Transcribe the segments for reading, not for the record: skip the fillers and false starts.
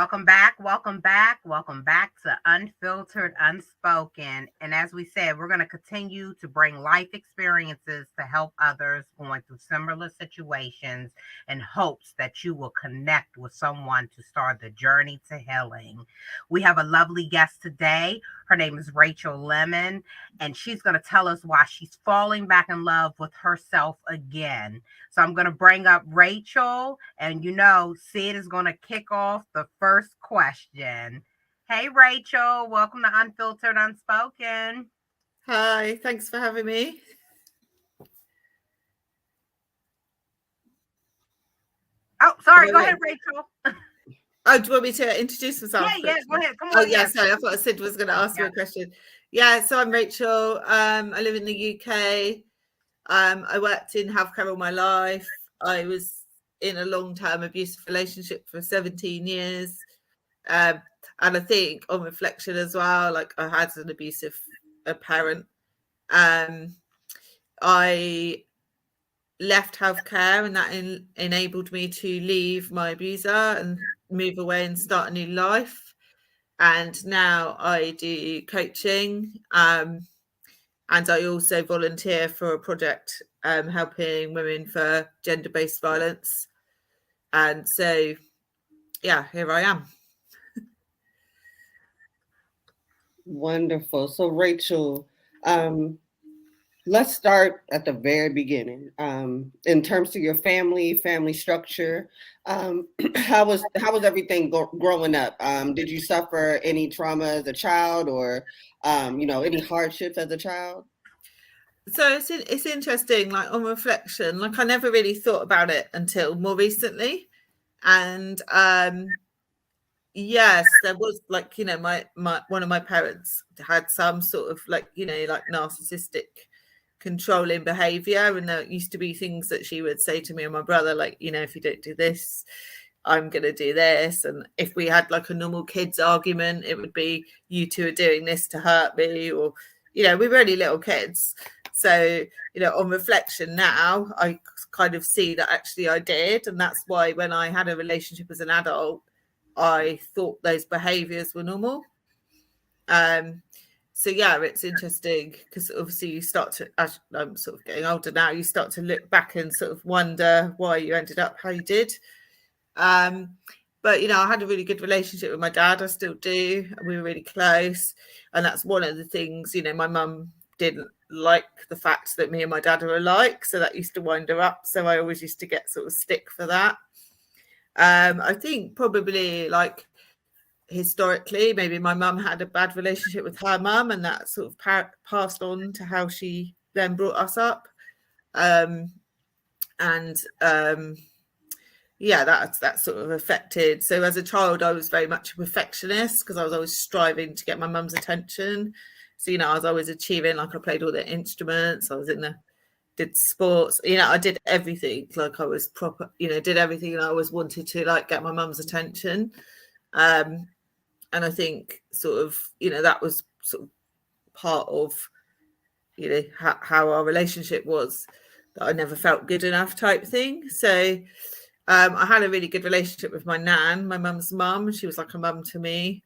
Welcome back. Welcome back. Welcome back to Unfiltered Unspoken. And as we said, we're going to continue to bring life experiences to help others going through similar situations in hopes that you will connect with someone to start the journey to healing. We have a lovely guest today. Her name is Rachael Lemon, and she's going to tell us why she's falling back in love with herself again. So I'm going to bring up Rachael, and Sid is going to kick off the first question. Hey, Rachael, welcome to Unfiltered Unspoken. Hi, thanks for having me. Oh, sorry. Go ahead, Rachael. Oh, do you want me to introduce myself? Yeah, go ahead. Come on. Oh, yeah, sorry. I thought Sid was going to ask me a question. Yeah, so I'm Rachael. I live in the UK. I worked in healthcare all my life. I was in a long-term abusive relationship for 17 years. And I think on reflection as well, like I had an abusive parent. I left healthcare, and that enabled me to leave my abuser and move away and start a new life. And now I do coaching, and I also volunteer for a project helping women for gender-based violence. And so, yeah, here I am. Wonderful. So, Rachael, let's start at the very beginning. In terms of your family structure, how was everything growing up? Did you suffer any trauma as a child, or any hardships as a child? So it's interesting. Like on reflection, like I never really thought about it until more recently, and yes, there was like my one of my parents had some sort of like narcissistic controlling behavior, and there used to be things that she would say to me and my brother, like, if you don't do this, I'm gonna do this. And if we had like a normal kids argument, it would be, you two are doing this to hurt me, or we were only little kids. So on reflection now, I kind of see that actually I did, and that's why when I had a relationship as an adult, I thought those behaviors were normal. So yeah, it's interesting because obviously you start to, as I'm sort of getting older now, you start to look back and sort of wonder why you ended up how you did. But I had a really good relationship with my dad. I still do. We were really close, and that's one of the things. My mum didn't like the fact that me and my dad are alike, so that used to wind her up. So I always used to get sort of stick for that. I think probably like historically, maybe my mum had a bad relationship with her mum, and that sort of passed on to how she then brought us up. Yeah, that's sort of affected. So as a child, I was very much a perfectionist because I was always striving to get my mum's attention. So, I was always achieving, like I played all the instruments. I was did sports, I did everything. Like I was proper, did everything. And I always wanted to like get my mum's attention. And I think sort of, that was sort of part of, how our relationship was, that I never felt good enough type thing. So I had a really good relationship with my nan, my mum's mum. She was like a mum to me.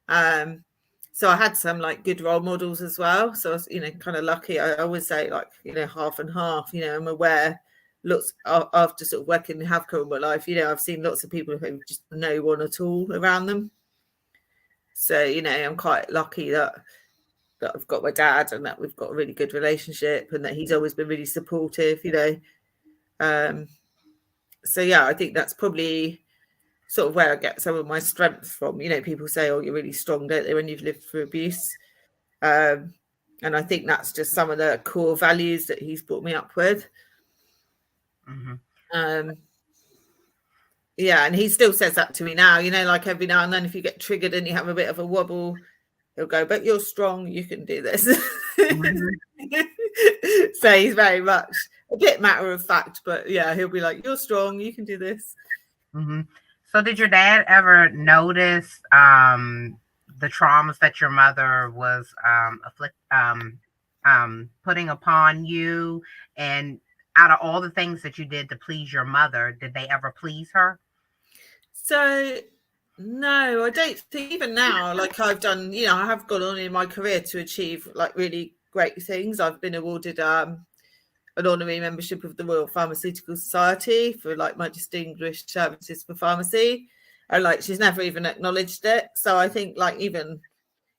So I had some like good role models as well. So I was, kind of lucky. I always say like, half and half, I'm aware lots after sort of working in healthcare all my life, I've seen lots of people who just no one at all around them. So, I'm quite lucky that I've got my dad and that we've got a really good relationship and that he's always been really supportive, So yeah, I think that's probably sort of where I get some of my strength from. People say, oh, you're really strong, don't they, when you've lived through abuse? And I think that's just some of the core values that he's brought me up with. Mm-hmm. Yeah, and he still says that to me now, like every now and then if you get triggered and you have a bit of a wobble, he'll go, but you're strong, you can do this. Mm-hmm. So he's very much a bit matter of fact, but yeah, he'll be like, you're strong, you can do this. Mm-hmm. So did your dad ever notice the traumas that your mother was putting upon you? And out of all the things that you did to please your mother, did they ever please her? So No, I don't think even now, like I've done, I have gone on in my career to achieve like really great things. I've been awarded an honorary membership of the Royal Pharmaceutical Society for like my distinguished services for pharmacy. And like she's never even acknowledged it. So I think like even,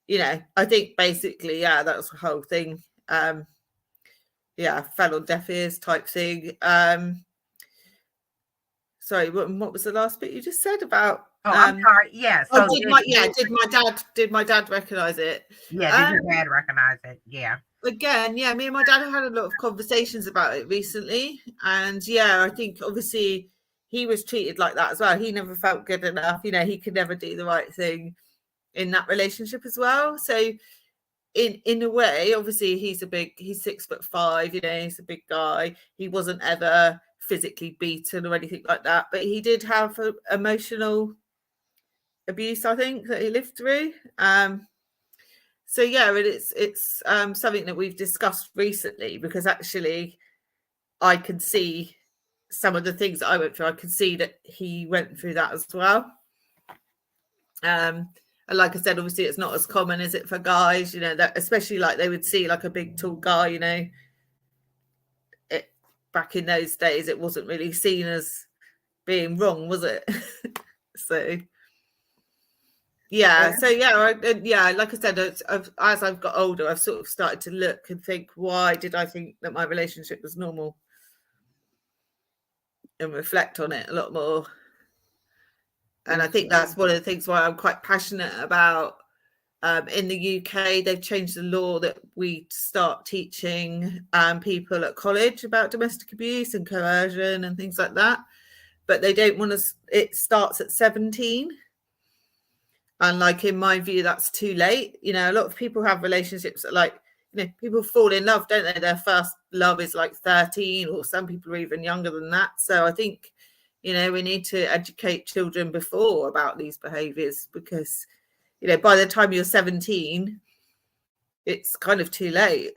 I think basically, that was the whole thing. Fell on deaf ears type thing. Sorry, what was the last bit you just said about? Oh, I'm sorry. Yeah. So Did my dad recognize it? Yeah, did your dad recognize it? Yeah. Again, me and my dad have had a lot of conversations about it recently, and I think obviously he was treated like that as well. He never felt good enough. He could never do the right thing in that relationship as well. So in a way, obviously he's 6'5", he's a big guy. He wasn't ever physically beaten or anything like that, but he did have emotional abuse, I think, that he lived through. So it's something that we've discussed recently, because actually I can see some of the things that I went through. I can see that he went through that as well. And like I said, obviously it's not as common as it for guys, that especially like they would see like a big tall guy, back in those days it wasn't really seen as being wrong, was it? So like I said, as I've got older, I've sort of started to look and think, why did I think that my relationship was normal, and reflect on it a lot more. And I think that's one of the things why I'm quite passionate about. In the UK, they've changed the law that we start teaching people at college about domestic abuse and coercion and things like that. But they don't want to, it starts at 17. And like, in my view, that's too late. A lot of people have relationships that like, people fall in love, don't they? Their first love is like 13, or some people are even younger than that. So I think, we need to educate children before about these behaviours, because, by the time you're 17, it's kind of too late.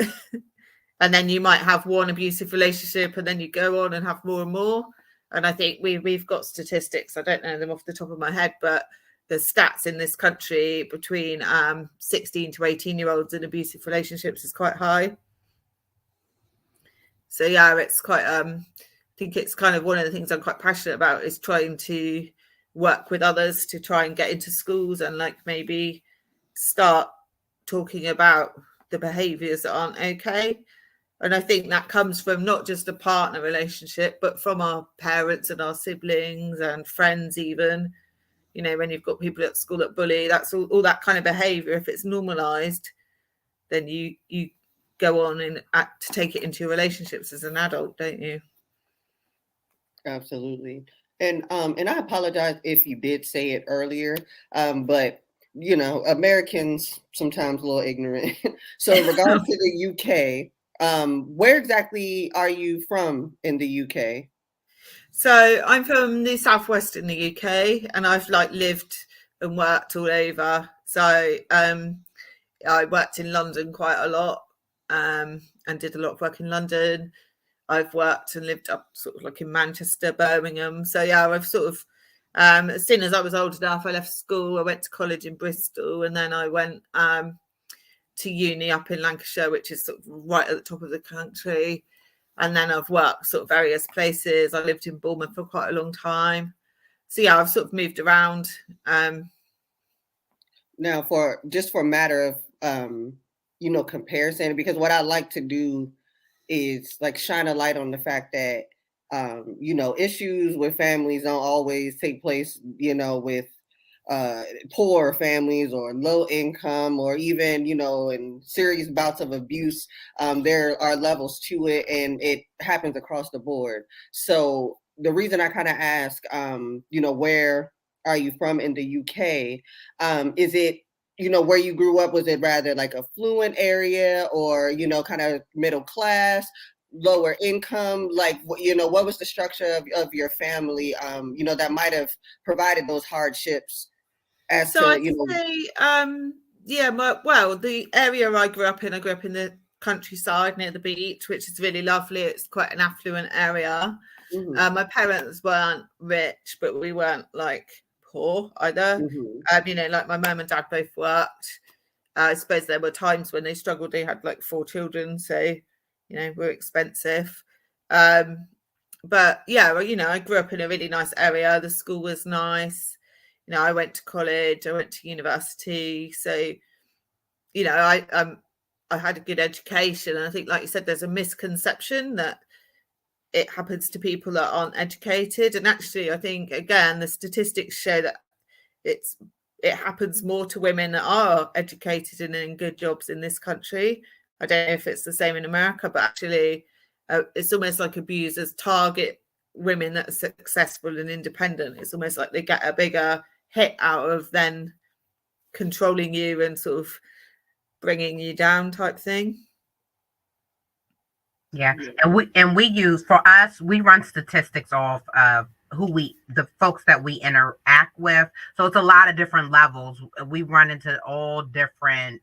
And then you might have one abusive relationship, and then you go on and have more and more. And I think we've got statistics, I don't know them off the top of my head, but the stats in this country between 16 to 18-year-olds in abusive relationships is quite high. So it's quite I think it's kind of one of the things I'm quite passionate about, is trying to work with others to try and get into schools and like maybe start talking about the behaviors that aren't okay. And I think that comes from not just a partner relationship, but from our parents and our siblings and friends even. When you've got people at school that bully, that's all that kind of behavior. If it's normalized, then you go on and to take it into your relationships as an adult, don't you? Absolutely. And I apologize if you did say it earlier, but Americans sometimes a little ignorant. So in regards to the UK, where exactly are you from in the UK? So I'm from the southwest in the UK, and I've like lived and worked all over. So I worked in London quite a lot, and did a lot of work in London. I've worked and lived up sort of like in Manchester, Birmingham. So I've sort of, as soon as I was old enough, I left school. I went to college in Bristol, and then I went to uni up in Lancashire, which is sort of right at the top of the country. And then I've worked sort of various places. I lived in Bournemouth for quite a long time. So I've sort of moved around. Now, for a matter of comparison, because what I like to do is like shine a light on the fact that issues with families don't always take place with poor families or low income, or even in serious bouts of abuse. There are levels to it, and it happens across the board. So the reason I kind of ask where are you from in the UK, is it where you grew up? Was it rather like a affluent area, or kind of middle class, lower income? Like what was the structure of your family that might have provided those hardships? So I'd say, the area I grew up in the countryside near the beach, which is really lovely. It's quite an affluent area. Mm-hmm. My parents weren't rich, but we weren't like poor either. You know, like my mum and dad both worked. I suppose there were times when they struggled. They had like 4 children, so, you know, were expensive. But yeah, well, you know, I grew up in a really nice area. The school was nice. You know, I went to college, I went to university. So, you know, I had a good education. And I think, like you said, there's a misconception that it happens to people that aren't educated. And actually, I think, again, the statistics show that it happens more to women that are educated and in good jobs in this country. I don't know if it's the same in America, but actually it's almost like abusers target women that are successful and independent. It's almost like they get a bigger hit out of then controlling you and sort of bringing you down type thing. Yeah. And we use, for us, we run statistics off of the folks that we interact with. So it's a lot of different levels. We run into all different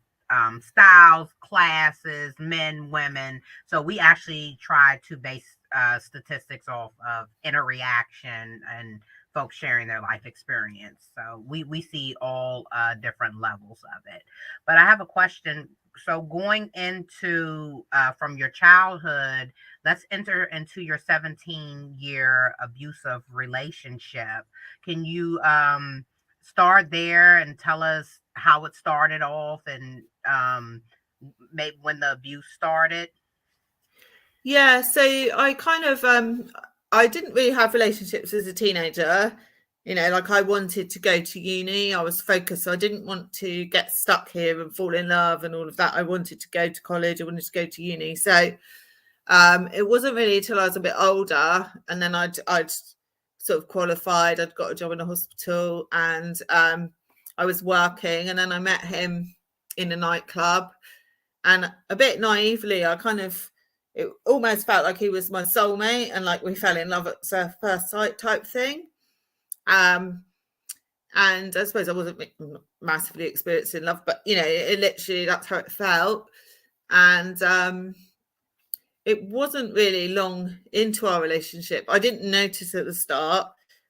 styles, classes, men, women. So we actually try to base statistics off of interaction and folks sharing their life experience. So we see all different levels of it. But I have a question. So going into from your childhood, let's enter into your 17-year abusive relationship. Can you start there and tell us how it started off and maybe when the abuse started? Yeah, so I kind of I didn't really have relationships as a teenager. You know, like I wanted to go to uni. I was focused. So I didn't want to get stuck here and fall in love and all of that. I wanted to go to college. I wanted to go to uni. So it wasn't really until I was a bit older, and then I'd sort of qualified. I'd got a job in a hospital, and I was working. And then I met him in a nightclub, and a bit naively, it almost felt like he was my soulmate, and like we fell in love at first sight type thing. And I suppose I wasn't massively experienced in love, but you know, it literally, that's how it felt. And it wasn't really long into our relationship. I didn't notice at the start,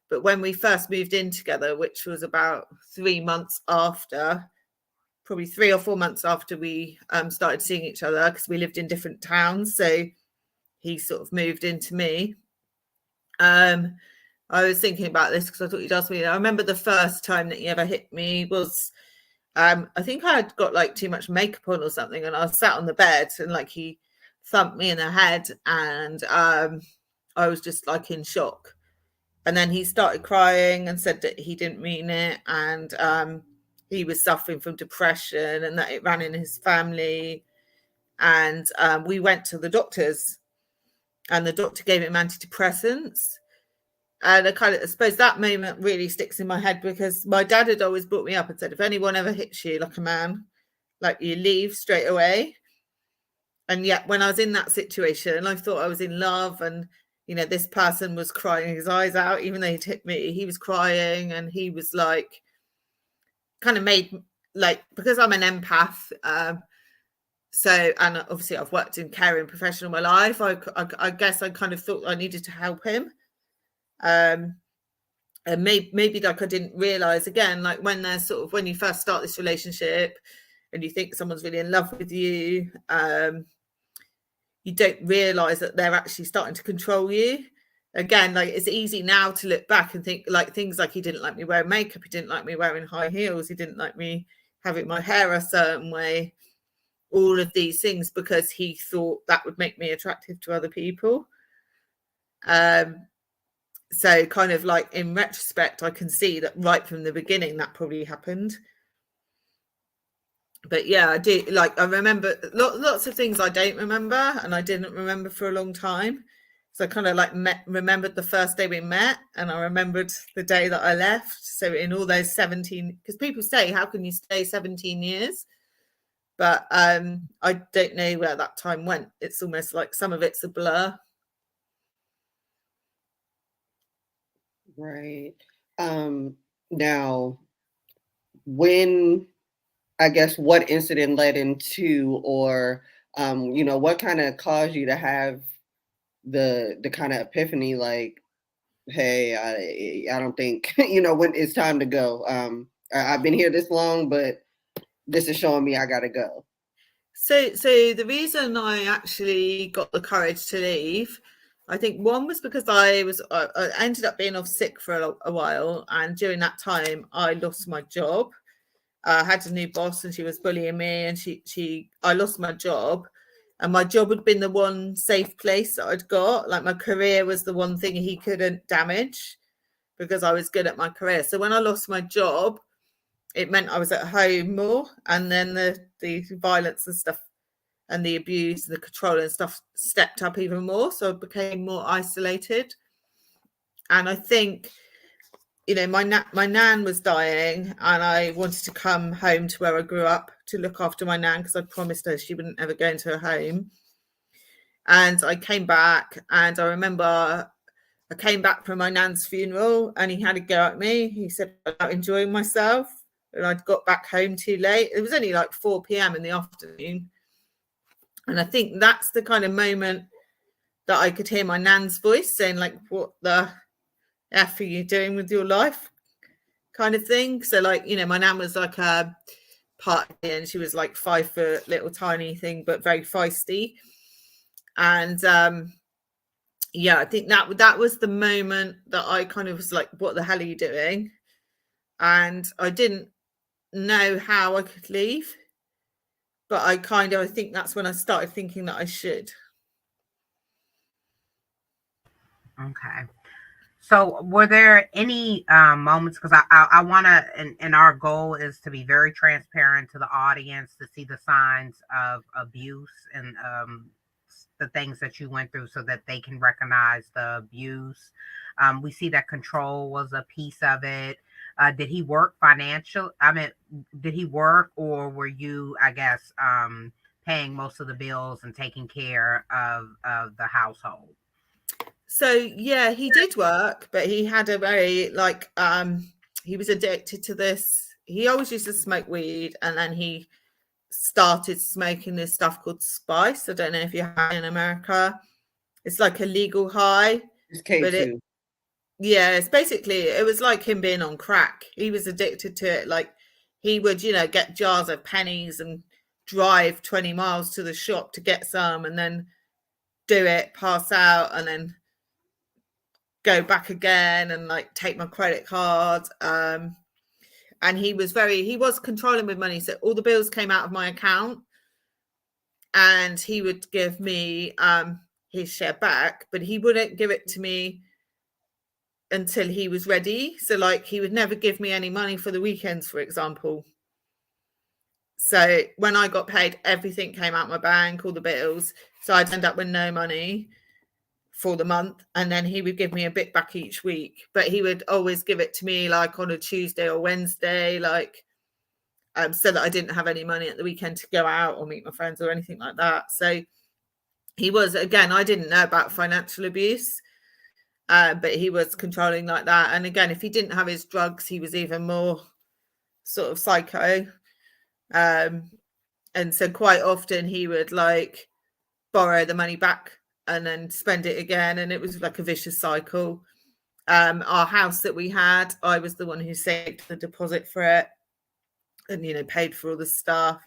but when we first moved in together, which was about 3 months after, probably 3 or 4 months after we started seeing each other, because we lived in different towns, so he sort of moved into me. I was thinking about this because I thought you'd ask me. I remember the first time that he ever hit me was, I think I had got like too much makeup on or something, and I was sat on the bed and like he thumped me in the head, and I was just like in shock. And then he started crying and said that he didn't mean it, and he was suffering from depression and that it ran in his family. And we went to the doctors, and the doctor gave him antidepressants. And I suppose that moment really sticks in my head, because my dad had always brought me up and said, if anyone ever hits you like a man, like, you leave straight away. And yet when I was in that situation, I thought I was in love, and you know, this person was crying his eyes out. Even though he'd hit me, he was crying, and he was like, kind of made, like, because I'm an empath, so, and obviously I've worked in caring profession all my life, I guess I kind of thought I needed to help him. And maybe like I didn't realize, again, like when there's sort of, when you first start this relationship and you think someone's really in love with you, you don't realize that they're actually starting to control you. Again, like, it's easy now to look back and think like things like, he didn't like me wearing makeup, he didn't like me wearing high heels, he didn't like me having my hair a certain way, all of these things, because he thought that would make me attractive to other people. So kind of like in retrospect, I can see that right from the beginning that probably happened. But yeah, I do, like, I remember lots of things I don't remember, and I didn't remember for a long time. So I kind of like remembered the first day we met, and I remembered the day that I left. So in all those 17, because people say, how can you stay 17 years? But I don't know where that time went. It's almost like some of it's a blur. Right. Now, when, I guess, what incident led into, or you know, what kind of caused you to have the kind of epiphany, like, hey, I don't think, when it's time to go. I've been here this long, but this is showing me I gotta go. So the reason I actually got the courage to leave, I think one was because I ended up being off sick for a while, and during that time I lost my job. I had a new boss and she was bullying me, and I lost my job, and my job had been the one safe place that I'd got. Like, my career was the one thing he couldn't damage because I was good at my career. So when I lost my job, it meant I was at home more, and then the violence and stuff and the abuse and the control and stuff stepped up even more. So I became more isolated. And I think, my nan was dying, and I wanted to come home to where I grew up to look after my nan, because I promised her she wouldn't ever go into her home. And I came back, and I remember I came back from my nan's funeral, and he had a go at me. He said I'm not enjoying myself, and I'd got back home too late. It was only like 4 p.m. in the afternoon. And I think that's the kind of moment that I could hear my nan's voice saying, like, what the F are you doing with your life, kind of thing. So, like, my nan was like a party, and she was like 5 foot, little tiny thing, but very feisty. And I think that was the moment that I kind of was like, what the hell are you doing? And I didn't know how I could leave, but I think that's when I started thinking that I should. Okay. So were there any moments, because I want to, and our goal is to be very transparent to the audience, to see the signs of abuse and the things that you went through so that they can recognize the abuse. We see that control was a piece of it. Did he work did he work, or were you, I guess, paying most of the bills and taking care of the household? So yeah, he did work, but he had a very he was addicted to this. He always used to smoke weed, and then he started smoking this stuff called spice. I don't know if you have it in America. It's like a legal high. It's K2. It's basically, it was like him being on crack. He was addicted to it. Like, he would, get jars of pennies and drive 20 miles to the shop to get some, and then do it, pass out, and then go back again, and like take my credit card. And he was controlling with money. So all the bills came out of my account, and he would give me his share back, but he wouldn't give it to me until he was ready. So, like, he would never give me any money for the weekends, for example. So when I got paid, everything came out my bank, all the bills. So I'd end up with no money for the month, and then he would give me a bit back each week, but he would always give it to me like on a Tuesday or Wednesday, like so that I didn't have any money at the weekend to go out or meet my friends or anything like that. So he was, again, I didn't know about financial abuse, but he was controlling like that. And again, if he didn't have his drugs, he was even more sort of psycho. And so quite often he would like borrow the money back and then spend it again, and it was like a vicious cycle. Our house that we had, I was the one who saved the deposit for it, and paid for all the stuff.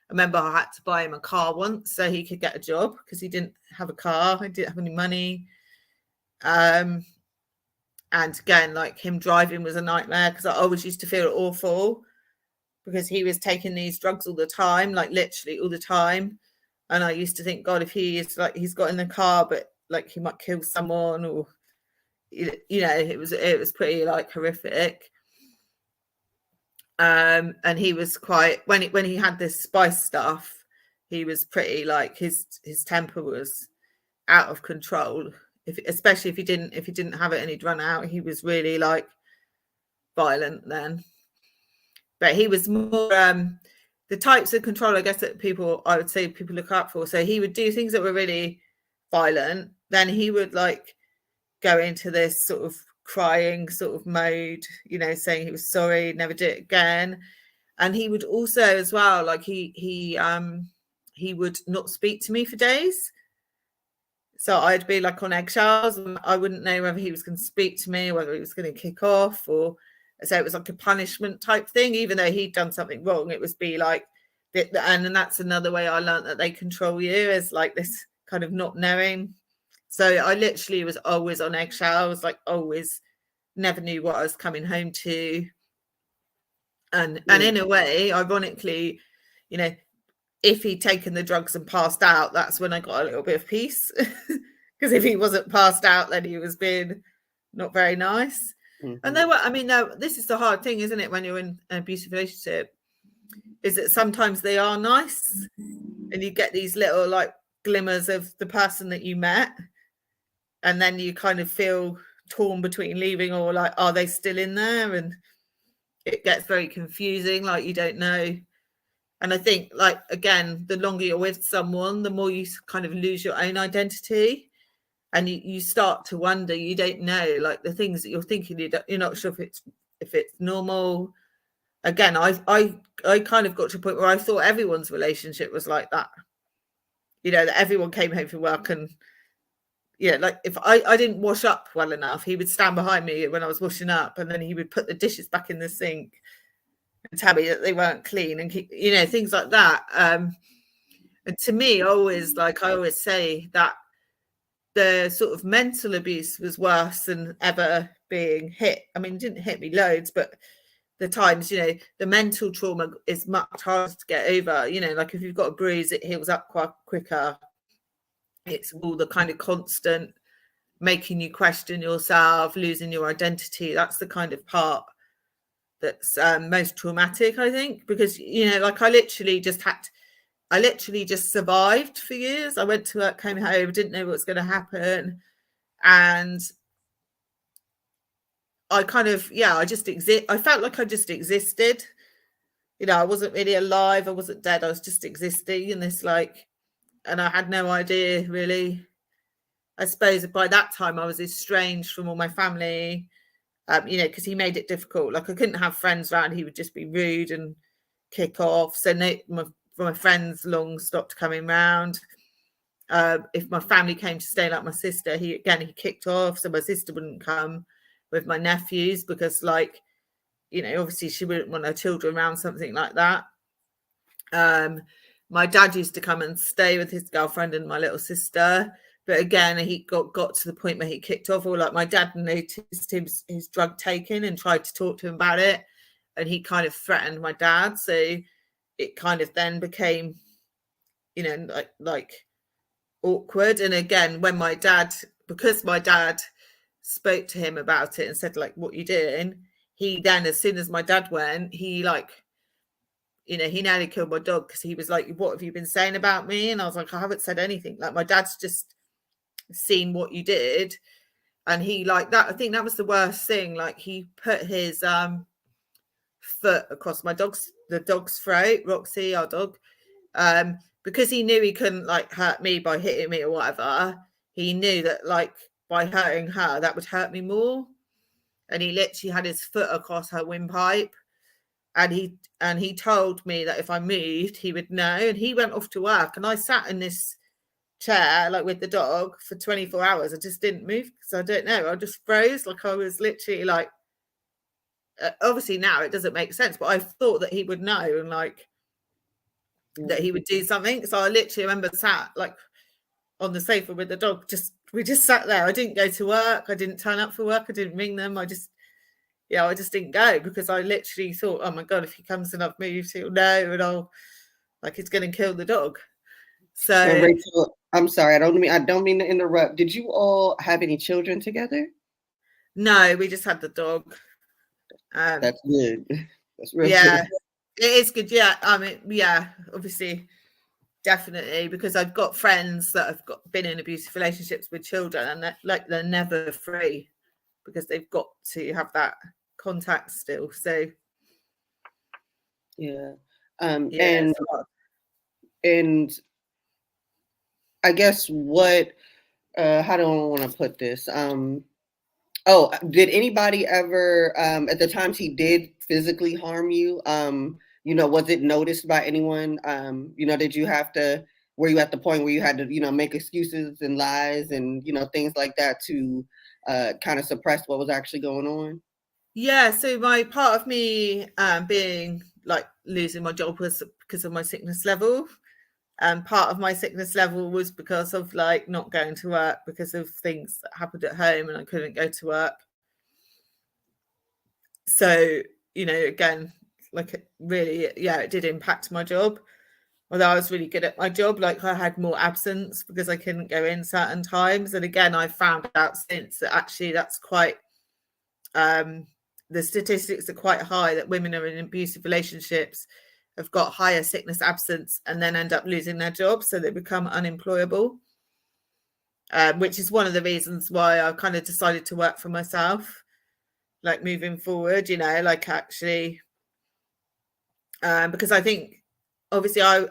I remember I had to buy him a car once so he could get a job, because he didn't have a car. He didn't have any money. And again, like, him driving was a nightmare, because I always used to feel awful because he was taking these drugs all the time, like literally all the time. And I used to think, God, if he is like, he's got in the car, but like he might kill someone, or it was pretty like horrific. And he was quite, when he had this spice stuff, he was pretty like, his temper was out of control. Especially if he didn't have it and he'd run out, he was really like violent then. But he was more the types of control, I guess, that I would say people look out for. So he would do things that were really violent. Then he would like go into this sort of crying sort of mode, saying he was sorry, never do it again. And he would also, as well, like he would not speak to me for days. So I'd be like on eggshells, and I wouldn't know whether he was going to speak to me, whether he was going to kick off, or so it was like a punishment type thing. Even though he'd done something wrong, it was be like, and that's another way I learned that they control you, is like this kind of not knowing. So I literally was always on eggshells, like always, never knew what I was coming home to. And in a way, ironically, you know, if he'd taken the drugs and passed out, that's when I got a little bit of peace. Because if he wasn't passed out, then he was being not very nice. Mm-hmm. And there were, I mean, this is the hard thing, isn't it, when you're in an abusive relationship, is that sometimes they are nice and you get these little like glimmers of the person that you met. And then you kind of feel torn between leaving or like, are they still in there? And it gets very confusing, like you don't know. And I think, like, again, the longer you're with someone, the more you kind of lose your own identity, and you start to wonder. You don't know, like, the things that you're thinking. You're not sure if it's normal. Again, I kind of got to a point where I thought everyone's relationship was like that. You know, that everyone came home from work and, yeah, like if I didn't wash up well enough, he would stand behind me when I was washing up, and then he would put the dishes back in the sink and tell me that they weren't clean, and keep, you know, things like that. And to me, I always say that the sort of mental abuse was worse than ever being hit. I mean, it didn't hit me loads, but the times, you know, the mental trauma is much harder to get over. You know, like if you've got a bruise, it heals up quite quicker. It's all the kind of constant making you question yourself, losing your identity. That's the kind of part that's most traumatic, I think, because, you know, like I literally just survived for years. I went to work, came home, didn't know what was going to happen. And I kind of, I felt like I just existed. You know, I wasn't really alive. I wasn't dead. I was just existing in this, like, and I had no idea really. I suppose by that time I was estranged from all my family. You know, because he made it difficult. Like I couldn't have friends around. He would just be rude and kick off. So my friends long stopped coming round. If my family came to stay, like my sister, he kicked off. So my sister wouldn't come with my nephews because, like, you know, obviously she wouldn't want her children around something like that. My dad used to come and stay with his girlfriend and my little sister. But again, he got to the point where he kicked off, or like my dad noticed his drug taking and tried to talk to him about it. And he kind of threatened my dad. So it kind of then became, you know, like awkward. And again, when because my dad spoke to him about it and said, like, what you doing? He then, as soon as my dad went, he like, you know, he nearly killed my dog because he was like, what have you been saying about me? And I was like, I haven't said anything. Like my dad's just seen what you did. And he like that, I think that was the worst thing. Like he put his foot across the dog's throat, Roxy, our dog, because he knew he couldn't like hurt me by hitting me or whatever. He knew that like by hurting her, that would hurt me more. And he literally had his foot across her windpipe. And he told me that if I moved, he would know. And he went off to work, and I sat in this chair like with the dog for 24 hours. I just didn't move because I don't know, I just froze. Like I was literally like, obviously now it doesn't make sense, but I thought that he would know and like that he would do something. So I literally remember sat like on the sofa with the dog. We just sat there. I didn't go to work. I didn't turn up for work. I didn't ring them. I just didn't go because I literally thought, oh my God, if he comes and I've moved, he'll know, and I'll like it's going to kill the dog. So Rachel, I'm sorry, I don't mean to interrupt. Did you all have any children together? No, we just had the dog. That's good. That's really good. It is good. Yeah, I mean, yeah, obviously, definitely, because I've got friends that have been in abusive relationships with children, and they're never free because they've got to have that contact still. So yeah, and I guess how do I want to put this? Did anybody ever, at the times he did physically harm you, you know, was it noticed by anyone? You know, did you have to were you at the point where you had to, you know, make excuses and lies and, you know, things like that to kind of suppress what was actually going on? Yeah, so my part of me being like losing my job was because of my sickness level. And part of my sickness level was because of like not going to work because of things that happened at home and I couldn't go to work. So, you know, again, like it really, yeah, it did impact my job. Although I was really good at my job, like I had more absence because I couldn't go in certain times. And again, I found out since that actually that's quite, the statistics are quite high that women are in abusive relationships have got higher sickness absence and then end up losing their job. So they become unemployable, which is one of the reasons why I kind of decided to work for myself, like moving forward, you know, like actually, because I think obviously I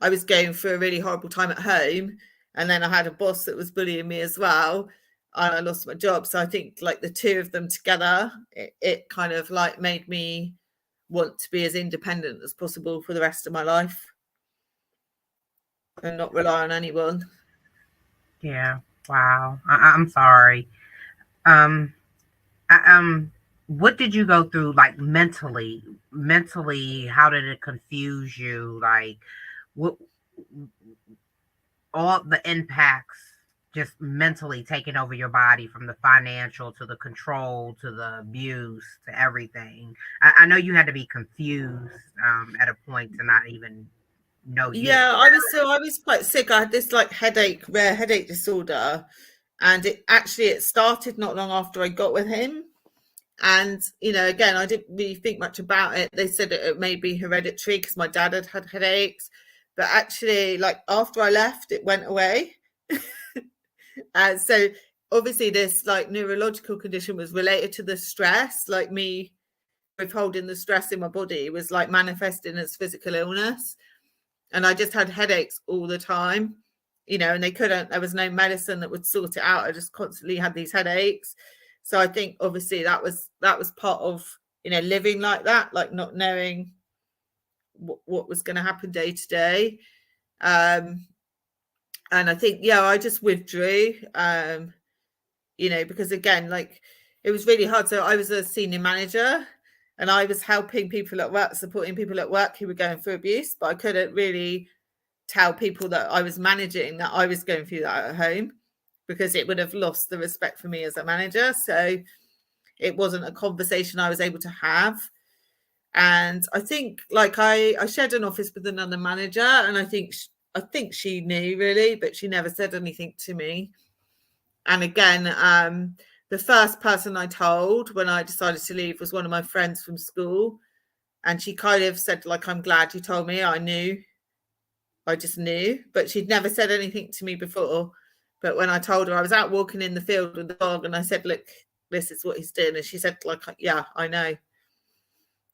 was going through a really horrible time at home, and then I had a boss that was bullying me as well, and I lost my job. So I think like the two of them together, it kind of like made me want to be as independent as possible for the rest of my life and not rely on anyone. Yeah. Wow. I'm sorry. Um, what did you go through like mentally? Mentally, how did it confuse you? Like, what all the impacts just mentally taking over your body, from the financial to the control to the abuse to everything. I know you had to be confused at a point to not even know you. Yeah, I was quite sick. I had this like rare headache disorder, and it started not long after I got with him. And you know, again, I didn't really think much about it. They said it may be hereditary because my dad had headaches, but actually, like after I left, it went away. And so obviously, this like neurological condition was related to the stress, like me withholding the stress in my body was like manifesting as physical illness. And I just had headaches all the time, you know, and there was no medicine that would sort it out. I just constantly had these headaches. So I think obviously that was part of, you know, living like that, like not knowing what was going to happen day to day. And I think, yeah, I just withdrew, you know, because again, like it was really hard. So I was a senior manager and I was helping people at work, supporting people at work who were going through abuse, but I couldn't really tell people that I was managing that I was going through that at home, because it would have lost the respect for me as a manager. So it wasn't a conversation I was able to have. And I think like I shared an office with another manager, and I think she knew really, but she never said anything to me. And again, the first person I told when I decided to leave was one of my friends from school. And she kind of said, like, I'm glad you told me. I just knew, but she'd never said anything to me before. But when I told her, I was out walking in the field with the dog, and I said, look, this is what he's doing. And she said, like, yeah, I know.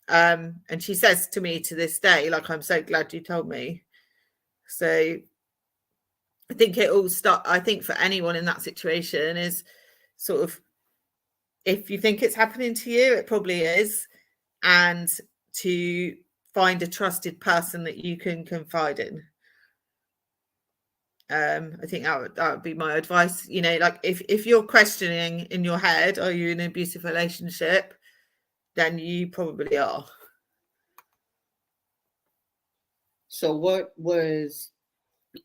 And she says to me to this day, like, I'm so glad you told me. So I think I think for anyone in that situation is sort of, if you think it's happening to you, it probably is. And to find a trusted person that you can confide in. I think that would be my advice. You know, like if you're questioning in your head, are you in an abusive relationship, then you probably are. So what was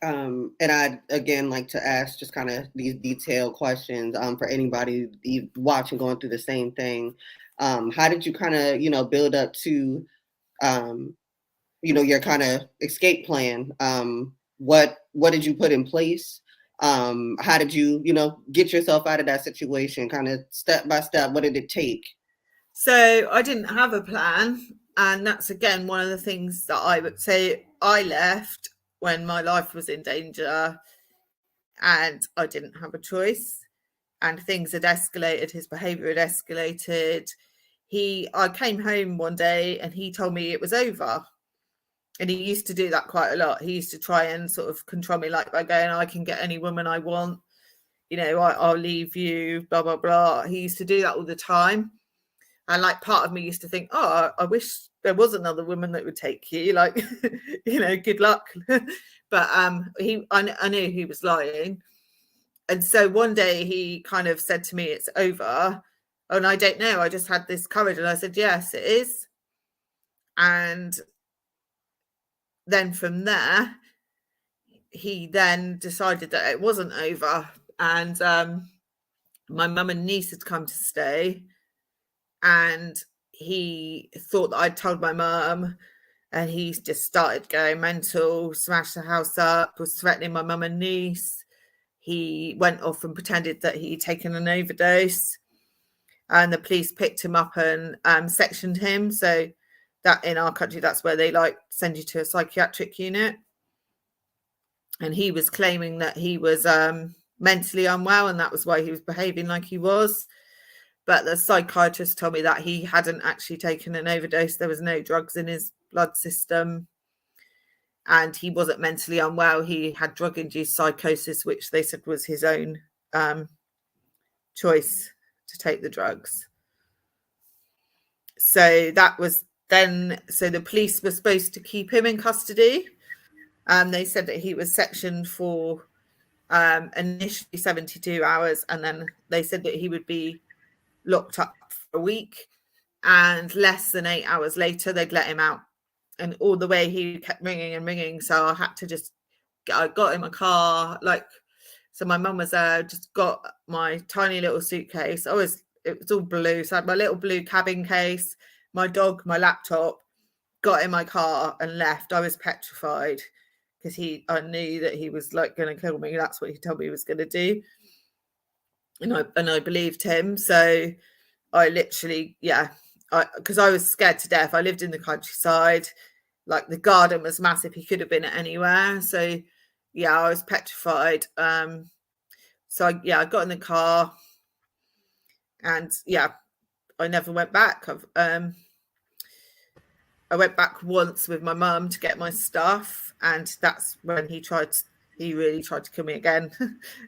and I'd again like to ask just kind of these detailed questions for anybody watching going through the same thing. How did you kind of, you know, build up to you know, your kind of escape plan? What did you put in place? How did you, you know, get yourself out of that situation? Kind of step by step, what did it take? So I didn't have a plan, and that's again one of the things that I would say. I left when my life was in danger, and I didn't have a choice, and things had escalated. His behavior had escalated. I came home one day and he told me it was over. And he used to do that quite a lot. He used to try and sort of control me, like by going, I can get any woman I want, you know, I'll leave you, blah, blah, blah. He used to do that all the time. And like part of me used to think, oh, I wish there was another woman that would take you, like, you know, good luck. But I knew he was lying. And so one day he kind of said to me, it's over. And I don't know, I just had this courage, and I said, yes, it is. And then from there, he then decided that it wasn't over. And my mum and niece had come to stay, and he thought that I'd told my mum, and he just started going mental, smashed the house up, was threatening my mum and niece. He went off and pretended that he'd taken an overdose, and the police picked him up and sectioned him. So that in our country, that's where they like send you to a psychiatric unit. And he was claiming that he was mentally unwell, and that was why he was behaving like he was. But the psychiatrist told me that he hadn't actually taken an overdose. There was no drugs in his blood system, and he wasn't mentally unwell. He had drug-induced psychosis, which they said was his own choice to take the drugs. So that was then, so the police were supposed to keep him in custody. They said that he was sectioned for initially 72 hours, and then they said that he would be locked up for a week, and less than 8 hours later they'd let him out. And all the way he kept ringing and ringing, so I had to just, I got in my car, like, so my mum was there, just got my tiny little suitcase. It was all blue, so I had my little blue cabin case, my dog, my laptop, got in my car and left. I was petrified because I knew that he was like going to kill me. That's what he told me he was going to do, and I believed him. So I literally, because I was scared to death. I lived in the countryside, like the garden was massive. He could have been anywhere. So yeah, I was petrified. So I got in the car, and I never went back. I went back once with my mum to get my stuff, and that's when he really tried to kill me again.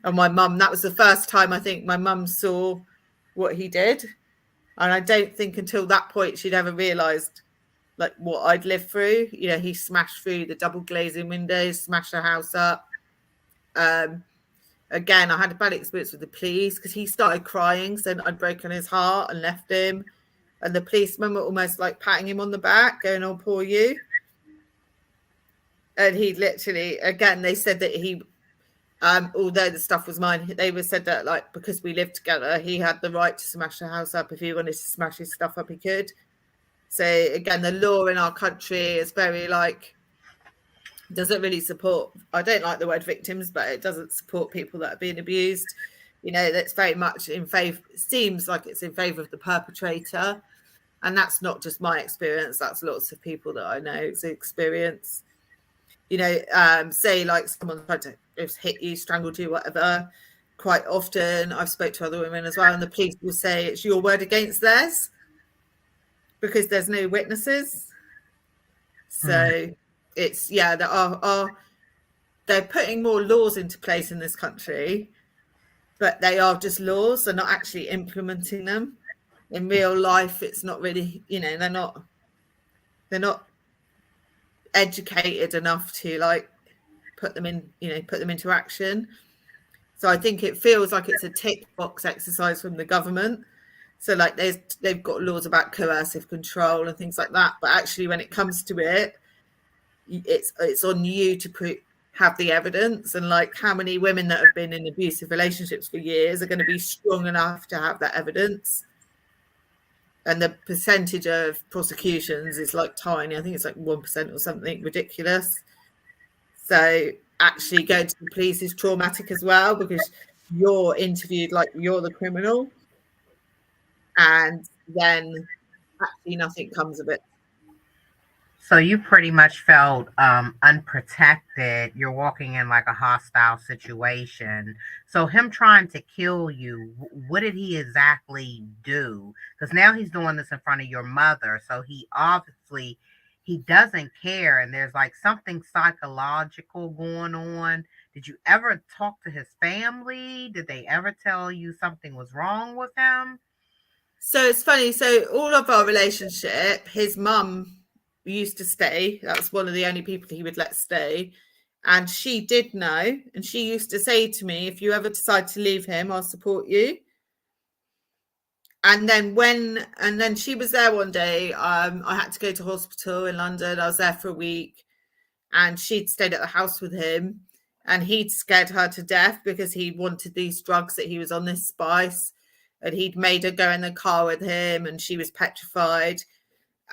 And my mum, that was the first time I think my mum saw what he did. And I don't think until that point she'd ever realised like what I'd lived through. You know, he smashed through the double glazing windows, smashed the house up. Again, I had a bad experience with the police because he started crying, saying I'd broken his heart and left him. And the policemen were almost like patting him on the back, going, "Oh, poor you." And he literally, again, they said that he, although the stuff was mine, they were said that like because we lived together, he had the right to smash the house up. If he wanted to smash his stuff up, he could. So again, the law in our country is very like, doesn't really support, I don't like the word victims, but it doesn't support people that are being abused. You know, that's very much in favor, seems like it's in favor of the perpetrator. And that's not just my experience, that's lots of people that I know's experience. You know, say like someone tried to just hit you, strangled you, whatever. Quite often, I've spoke to other women as well, and the police will say it's your word against theirs because there's no witnesses. So it's, there are they're putting more laws into place in this country, but they are just laws. They're not actually implementing them. In real life, it's not really, you know, they're not educated enough to like put them into action. So I think it feels like it's a tick box exercise from the government. So like they've got laws about coercive control and things like that, but actually when it comes to it, it's on you to have the evidence. And like how many women that have been in abusive relationships for years are going to be strong enough to have that evidence? And the percentage of prosecutions is like tiny. I think it's like 1% or something ridiculous. So actually going to the police is traumatic as well because you're interviewed like you're the criminal, and then actually nothing comes of it. So you pretty much felt unprotected. You're walking in like a hostile situation. So him trying to kill you, what did he exactly do? Because now he's doing this in front of your mother. So he obviously, he doesn't care. And there's like something psychological going on. Did you ever talk to his family? Did they ever tell you something was wrong with him? So it's funny. So all of our relationship, his mum used to stay. That was one of the only people he would let stay. And she did know. And she used to say to me, if you ever decide to leave him, I'll support you. And then she was there one day. I had to go to hospital in London. I was there for a week, and she'd stayed at the house with him, and he'd scared her to death because he wanted these drugs that he was on, this spice, and he'd made her go in the car with him, and she was petrified.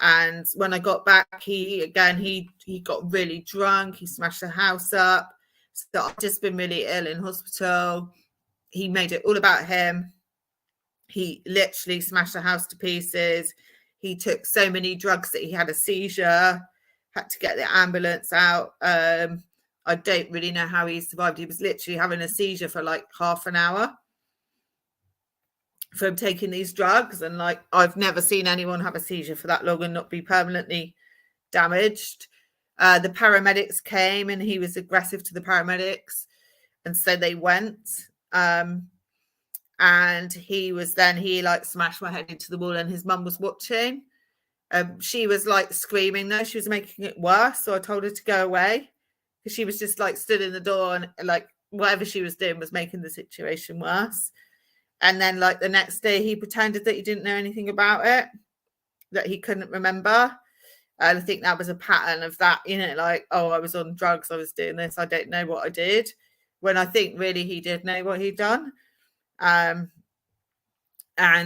And when I got back, he got really drunk. He smashed the house up. So I've just been really ill in hospital. He made it all about him. He literally smashed the house to pieces. He took so many drugs that he had a seizure, had to get the ambulance out. I don't really know how he survived. He was literally having a seizure for like half an hour from taking these drugs. And like, I've never seen anyone have a seizure for that long and not be permanently damaged. The paramedics came, and he was aggressive to the paramedics. And so they went. And he like smashed my head into the wall, and his mum was watching. She was like screaming though. She was making it worse. So I told her to go away, because she was just like stood in the door, and like whatever she was doing was making the situation worse. And then like the next day, he pretended that he didn't know anything about it, that he couldn't remember. And I think that was a pattern of that, you know, like, oh, I was on drugs, I was doing this, I don't know what I did. When I think really he did know what he'd done. And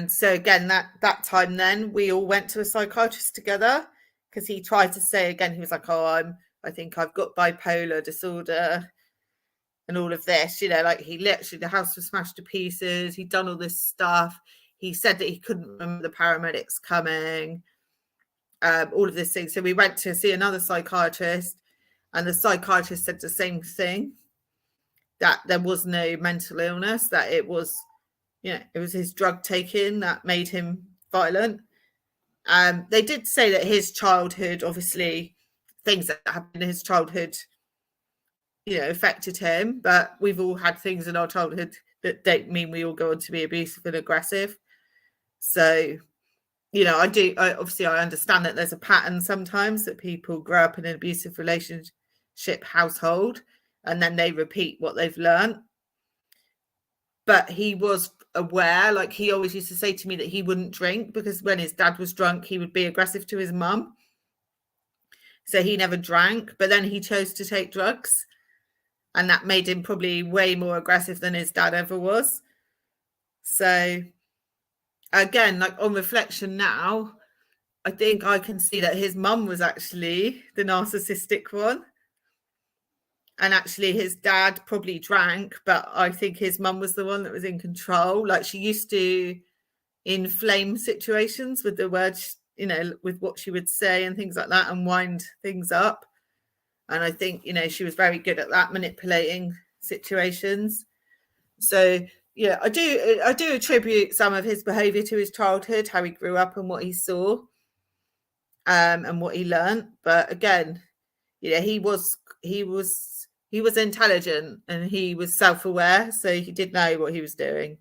so again, that time then we all went to a psychiatrist together, because he tried to say again, he was like, oh, I think I've got bipolar disorder and all of this, you know, like he literally, the house was smashed to pieces. He'd done all this stuff. He said that he couldn't remember the paramedics coming, all of this thing. So we went to see another psychiatrist, and the psychiatrist said the same thing, that there was no mental illness, that it was, you know, it was his drug taking that made him violent. They did say that his childhood, obviously, things that happened in his childhood, you know, affected him. But we've all had things in our childhood that don't mean we all go on to be abusive and aggressive. So, you know, I obviously I understand that there's a pattern sometimes that people grow up in an abusive relationship household, and then they repeat what they've learned. But he was aware, like he always used to say to me that he wouldn't drink, because when his dad was drunk, he would be aggressive to his mum. So he never drank, but then he chose to take drugs, and that made him probably way more aggressive than his dad ever was. So again, like on reflection now, I think I can see that his mum was actually the narcissistic one. And actually his dad probably drank, but I think his mum was the one that was in control. Like she used to inflame situations with the words, you know, with what she would say and things like that, and wind things up. And I think, you know, she was very good at that, manipulating situations. So, yeah, I do attribute some of his behaviour to his childhood, how he grew up and what he saw, and what he learned. But again, you know, he was intelligent, and he was self-aware, so he did know what he was doing.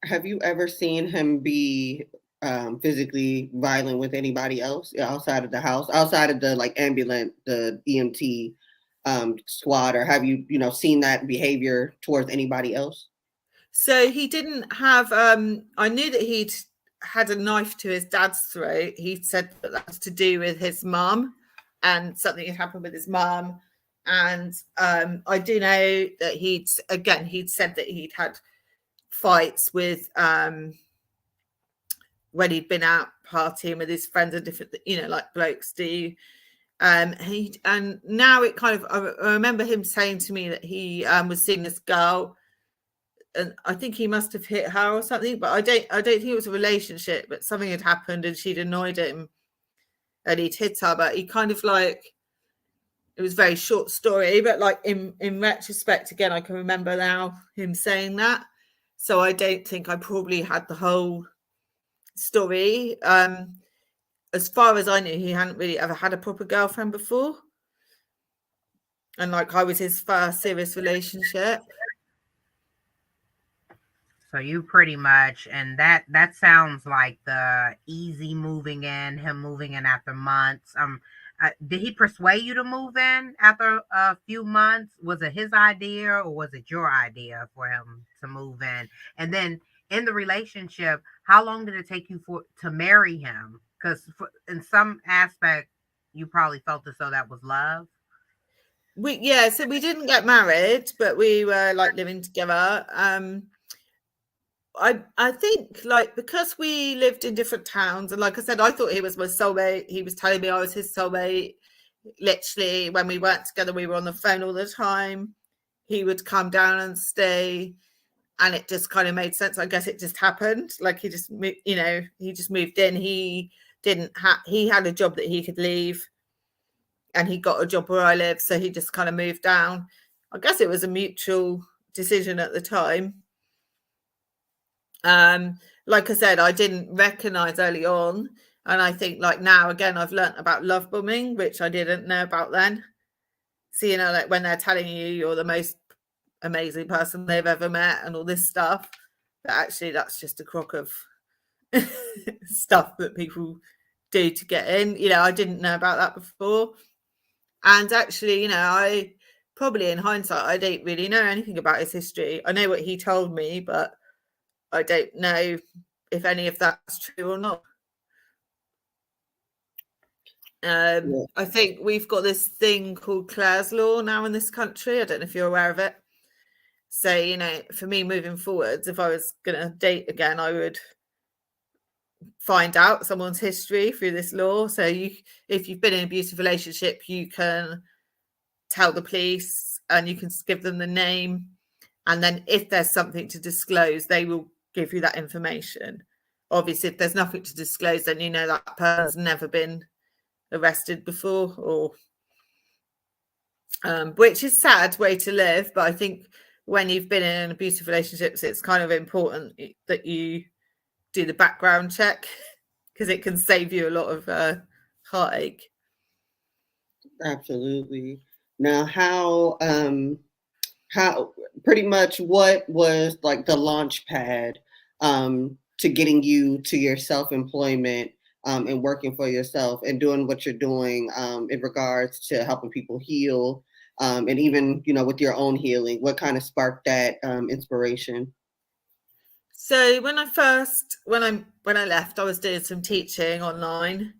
Have you ever seen him be physically violent with anybody else outside of the house, outside of the like ambulance, the EMT squad, or have you seen that behavior towards anybody else? So he didn't have. I knew that he'd had a knife to his dad's throat. He said that was to do with his mum, and something had happened with his mum. And I do know that he'd said that he'd had fights with when he'd been out partying with his friends and different, you know, like blokes do. And now it kind of, I remember him saying to me that he was seeing this girl, and I think he must have hit her or something, but I don't think it was a relationship, but something had happened and she'd annoyed him and he'd hit her. But he kind of like, it was a very short story, but like in retrospect, again, I can remember now him saying that. So I don't think I probably had the whole story. As far as I knew, he hadn't really ever had a proper girlfriend before. And like I was his first serious relationship. So you pretty much, and that sounds like the easy moving in, him moving in after months. Did he persuade you to move in after a few months? Was it his idea or was it your idea for him to move in? And then in the relationship, how long did it take you for to marry him? Because in some aspect, you probably felt as though that was love. So we didn't get married, but we were like living together. I think like because we lived in different towns, and like I said, I thought he was my soulmate. He was telling me I was his soulmate. Literally, when we weren't together, we were on the phone all the time. He would come down and stay, and it just kind of made sense. I guess it just happened. Like he just, he just moved in. He had a job that he could leave, and he got a job where I live, so he just kind of moved down. I guess it was a mutual decision at the time. Like I said, I didn't recognize early on, and I think like now again I've learned about love bombing, which I didn't know about then. So like when they're telling you you're the most amazing person they've ever met and all this stuff, but actually that's just a crock of stuff that people do to get in. I didn't know about that before, and actually I probably in hindsight I don't really know anything about his history. I know what he told me, but I don't know if any of that's true or not. I think we've got this thing called Clare's Law now in this country. I don't know if you're aware of it. So, for me moving forwards, if I was going to date again, I would find out someone's history through this law. So if you've been in an abusive relationship, you can tell the police and you can give them the name. And then if there's something to disclose, they will give you that information. Obviously, if there's nothing to disclose, then that person's never been arrested before, or which is a sad way to live. But I think when you've been in abusive relationships, it's kind of important that you do the background check because it can save you a lot of heartache. Absolutely. Now, how pretty much what was like the launch pad to getting you to your self-employment and working for yourself and doing what you're doing in regards to helping people heal and even with your own healing? What kind of sparked that inspiration? So when I left, I was doing some teaching online.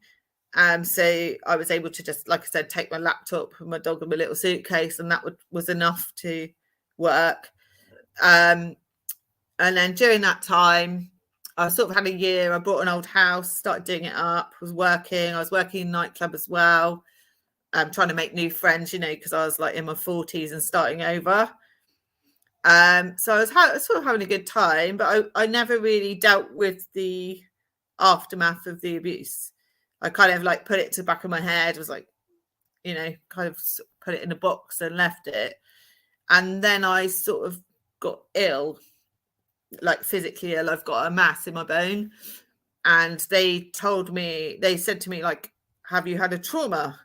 So I was able to just, like I said, take my laptop and my dog and my little suitcase, and that was enough to work. And then during that time, I sort of had a year. I bought an old house, started doing it up, was working. I was working in nightclub as well. Trying to make new friends, because I was like in my 40s and starting over. So I was sort of having a good time, but I never really dealt with the aftermath of the abuse. I kind of like put it to the back of my head, was like, kind of put it in a box and left it. And then I sort of got ill, like physically ill. I've got a mass in my bone. And they said to me, like, have you had a trauma?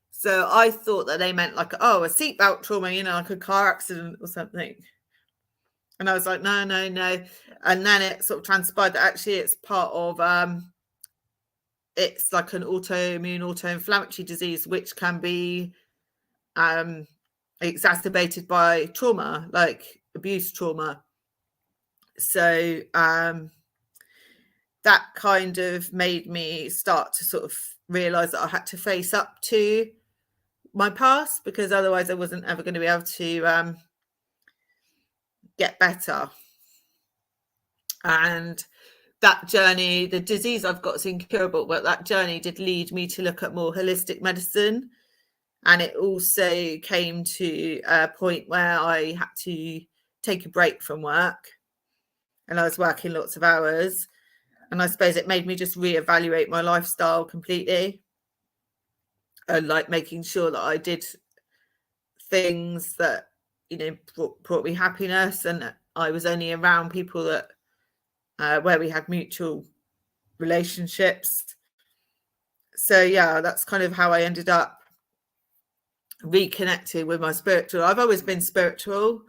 So I thought that they meant like, a seatbelt trauma, like a car accident or something. And I was like, no. And then it sort of transpired that actually it's part of, it's like an autoinflammatory disease, which can be exacerbated by trauma, like abuse trauma. So that kind of made me start to sort of realize that I had to face up to my past, because otherwise I wasn't ever going to be able to get better. And that journey, the disease I've got is incurable, but that journey did lead me to look at more holistic medicine. And it also came to a point where I had to take a break from work, and I was working lots of hours. And I suppose it made me just reevaluate my lifestyle completely, and like making sure that I did things that, brought me happiness, and I was only around people that where we had mutual relationships. So yeah, that's kind of how I ended up reconnecting with my spiritual. I've always been spiritual,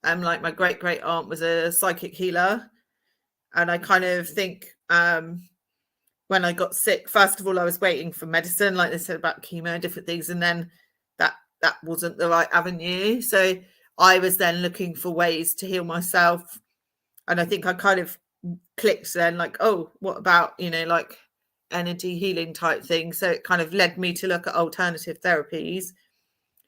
Like my great aunt was a psychic healer, and I kind of think when I got sick, first of all, I was waiting for medicine, like they said about chemo, different things, and then that wasn't the right avenue. So I was then looking for ways to heal myself, and I think I kind of clicked then, like, oh, what about, you know, like energy healing type thing. So it kind of led me to look at alternative therapies.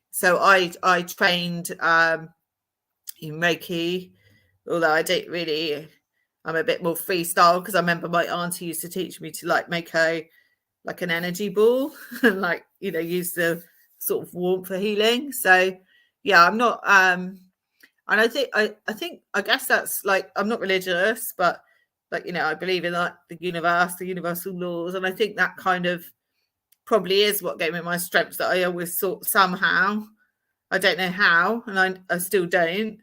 So I trained in Reiki, although I don't really, I'm a bit more freestyle, because I remember my auntie used to teach me to like make an energy ball and like, you know, use the sort of warmth for healing. So yeah, I'm not and I think I guess that's like, I'm not religious, but like, you know, I believe in like the universe, the universal laws, and I think that kind of probably is what gave me my strength, that I always thought somehow, I don't know how, and I still don't,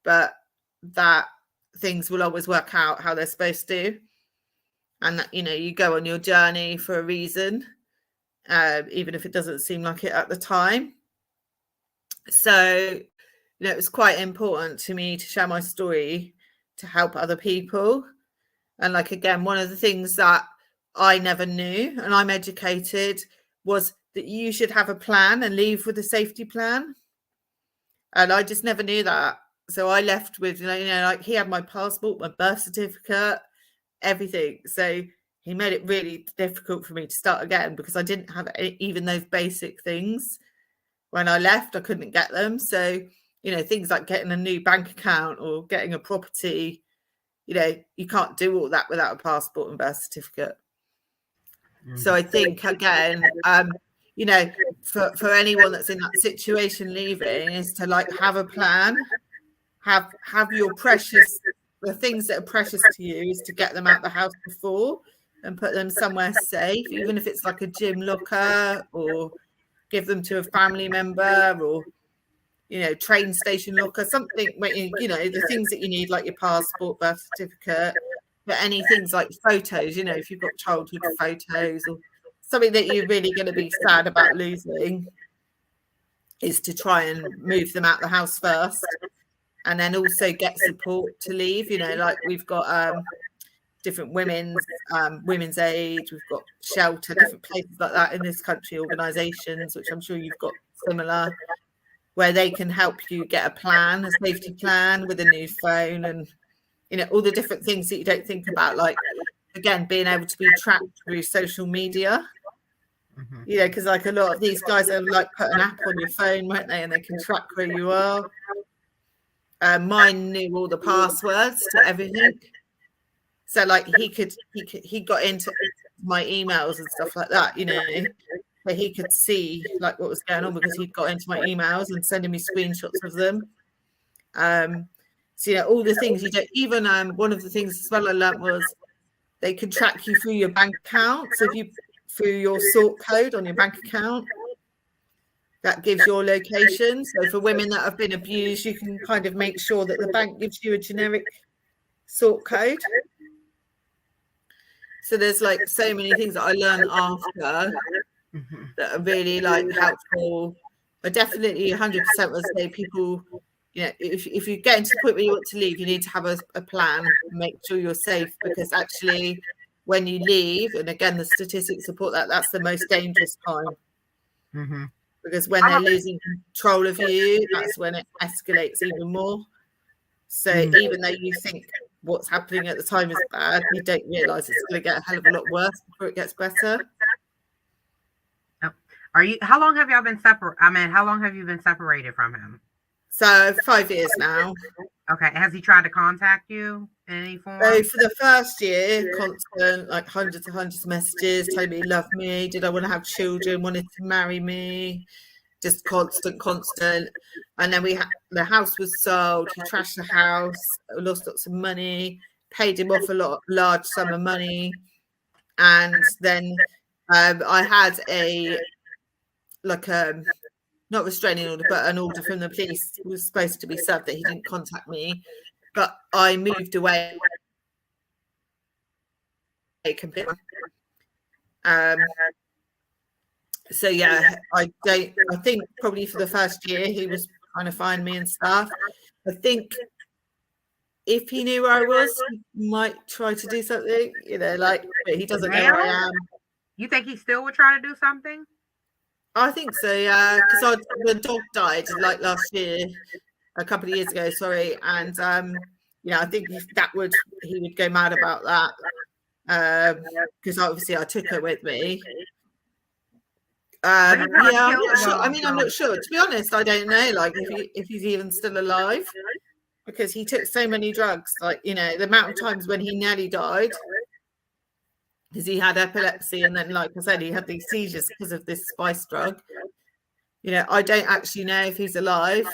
but that things will always work out how they're supposed to, and that, you know, you go on your journey for a reason, even if it doesn't seem like it at the time. So, you know, it was quite important to me to share my story to help other people. And like, again, one of the things that I never knew, and I'm educated, was that you should have a plan and leave with a safety plan. And I just never knew that. So I left with, you know, like he had my passport, my birth certificate, everything. So he made it really difficult for me to start again, because I didn't have even those basic things. When I left, I couldn't get them. So, you know, things like getting a new bank account or getting a property, you know, you can't do all that without a passport and birth certificate. So I think, again, you know, for anyone that's in that situation leaving, is to like have a plan, have your precious, the things that are precious to you, is to get them out the house before and put them somewhere safe, even if it's like a gym locker, or give them to a family member, or, you know, train station locker, something where, you know, the things that you need, like your passport, birth certificate, but any things like photos, you know, if you've got childhood photos or something that you're really going to be sad about losing, is to try and move them out the house first, and then also get support to leave. You know, like we've got different women's aid, we've got shelter, different places like that in this country, organisations, which I'm sure you've got similar, where they can help you get a plan, a safety plan with a new phone, and, you know, all the different things that you don't think about, like, again, being able to be tracked through social media. You know, because like a lot of these guys have like put an app on your phone, won't they, and they can track where you are. Mine knew all the passwords to everything, so like he got into my emails and stuff like that, you know, but he could see like what was going on, because he'd got into my emails and sending me screenshots of them. So, you know, all the things you don't even, one of the things as well I learned was they can track you through your bank account. So if you, through your sort code on your bank account, that gives your location. So for women that have been abused, you can kind of make sure that the bank gives you a generic sort code. So there's like so many things that I learned after that are really like helpful. But definitely 100% would say people, you know, if you get into the point where you want to leave, you need to have a plan and make sure you're safe, because actually when you leave, and again the statistics support that, that's the most dangerous time. Because when they're losing control of you, that's when it escalates even more. So even though you think what's happening at the time is bad, you don't realise it's going to get a hell of a lot worse before it gets better. How long have y'all been separate? I mean, how long have you been separated from him? So 5 years now. Okay. Has he tried to contact you in any form? So for the first year, constant, like hundreds of messages, telling me he loved me, did I want to have children, wanted to marry me, just constant. And then the house was sold, he trashed the house, lost lots of money, paid him off a large sum of money. And then I had not restraining order, but an order from the police was supposed to be served that he didn't contact me, but I moved away completely. So yeah, I think probably for the first year he was trying to find me and stuff, I think if he knew where I was, he might try to do something, like, but he doesn't know where I am. You think he still would try to do something? I think so, yeah, because the dog died like last year, a couple of years ago, sorry, and I think he would go mad about that, because obviously I took her with me. I'm not sure. I mean, I'm not sure. To be honest, I don't know, like, if he's even still alive, because he took so many drugs, like, the amount of times when he nearly died, because he had epilepsy, and then, like I said, he had these seizures because of this spice drug. I don't actually know if he's alive.